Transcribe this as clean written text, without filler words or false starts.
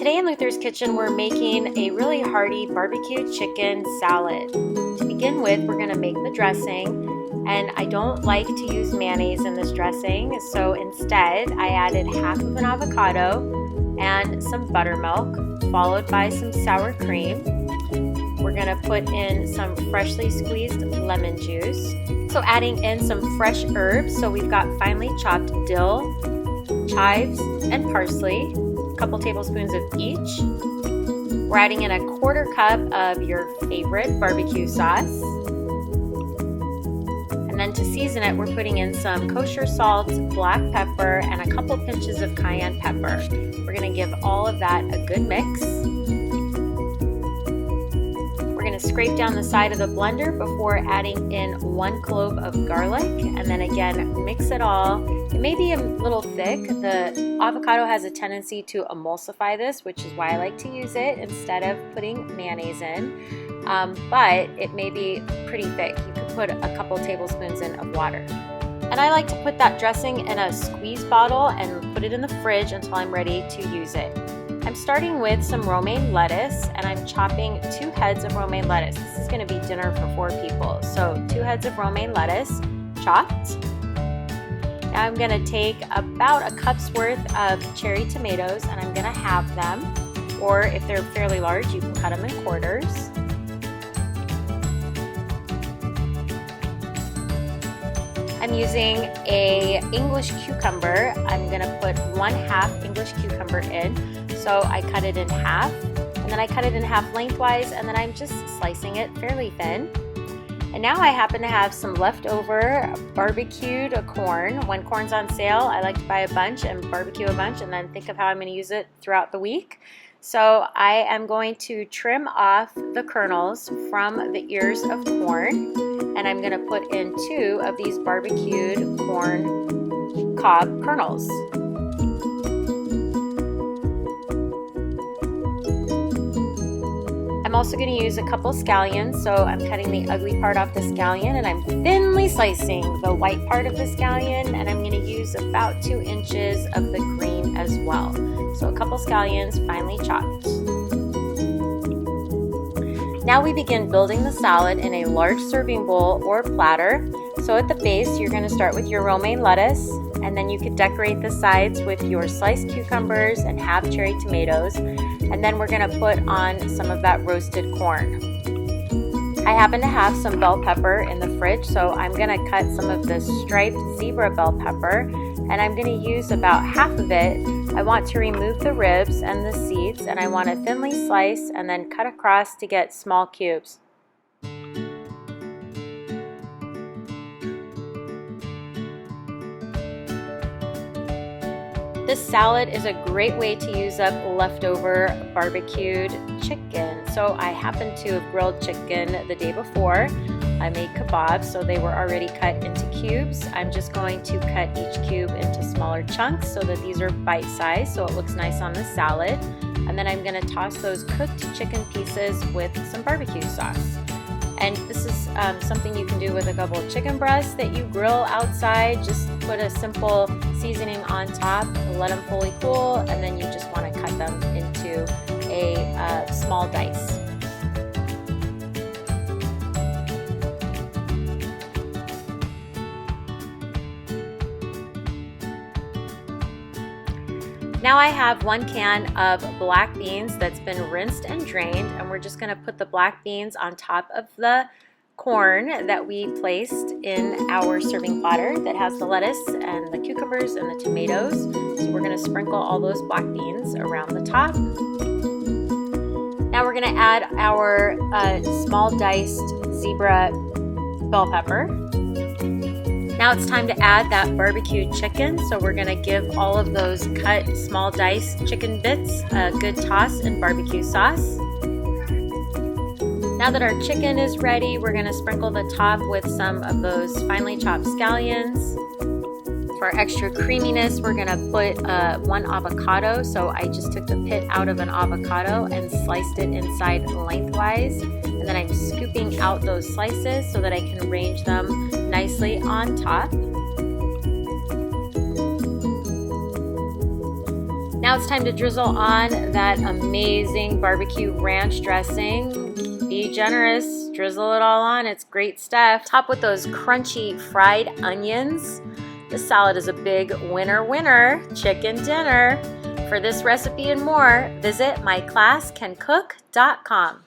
Today in Luther's Kitchen, we're making a really hearty barbecue chicken salad. To begin with, we're going to make the dressing, and I don't like to use mayonnaise in this dressing, so instead I added half of an avocado and some buttermilk, followed by some sour cream. We're going to put in some freshly squeezed lemon juice. So adding in some fresh herbs, so we've got finely chopped dill, chives, and parsley. Couple tablespoons of each. We're adding in a quarter cup of your favorite barbecue sauce. And then to season it, we're putting in some kosher salt, black pepper, and a couple pinches of cayenne pepper. We're going to give all of that a good mix. We're going to scrape down the side of the blender before adding in 1 clove of garlic, and then again mix it all. It may be a little thick. The avocado has a tendency to emulsify this, which is why I like to use it instead of putting mayonnaise in, but it may be pretty thick. You could put a couple tablespoons in of water. And I like to put that dressing in a squeeze bottle and put it in the fridge until I'm ready to use it. I'm starting with some romaine lettuce, and I'm chopping 2 heads of romaine lettuce. This is going to be dinner for 4 people. So 2 heads of romaine lettuce chopped. Now I'm going to take about a cup's worth of cherry tomatoes, and I'm going to halve them, or if they're fairly large, you can cut them in quarters. I'm using a English cucumber. I'm going to put 1/2 English cucumber in. So I cut it in half, and then I cut it in half lengthwise, and then I'm just slicing it fairly thin. And now I happen to have some leftover barbecued corn. When corn's on sale, I like to buy a bunch and barbecue a bunch and then think of how I'm going to use it throughout the week. So I am going to trim off the kernels from the ears of corn, and I'm going to put in 2 of these barbecued corn cob kernels. I'm also going to use a couple scallions, so I'm cutting the ugly part off the scallion, and I'm thinly slicing the white part of the scallion, and I'm going to use about 2 inches of the green as well. So a couple scallions finely chopped. Now we begin building the salad in a large serving bowl or platter. So at the base, you're going to start with your romaine lettuce, and then you could decorate the sides with your sliced cucumbers and half cherry tomatoes. And then we're going to put on some of that roasted corn. I happen to have some bell pepper in the fridge, so I'm going to cut some of the striped zebra bell pepper, and I'm going to use about half of it. I want to remove the ribs and the seeds, and I want to thinly slice and then cut across to get small cubes. This salad is a great way to use up leftover barbecued chicken. So I happen to have grilled chicken the day before. I made kebabs, so they were already cut into cubes. I'm just going to cut each cube into smaller chunks so that these are bite-sized, so it looks nice on the salad. And then I'm going to toss those cooked chicken pieces with some barbecue sauce. And this is something you can do with a couple of chicken breasts that you grill outside. Just put a simple seasoning on top, let them fully cool, and then you just want to cut them into a small dice. Now I have 1 can of black beans that's been rinsed and drained, and we're just going to put the black beans on top of the corn that we placed in our serving platter that has the lettuce and the cucumbers and the tomatoes. So we're going to sprinkle all those black beans around the top. Now we're going to add our small diced zebra bell pepper. Now it's time to add that barbecued chicken, so we're going to give all of those cut small diced chicken bits a good toss in barbecue sauce. Now that our chicken is ready, we're going to sprinkle the top with some of those finely chopped scallions. For extra creaminess, we're going to put 1 avocado, so I just took the pit out of an avocado and sliced it inside lengthwise. And then I'm scooping out those slices so that I can arrange them nicely on top. Now it's time to drizzle on that amazing barbecue ranch dressing. Be generous, drizzle it all on, it's great stuff. Top with those crunchy fried onions. This salad is a big winner, chicken dinner. For this recipe and more, visit myclasscancook.com.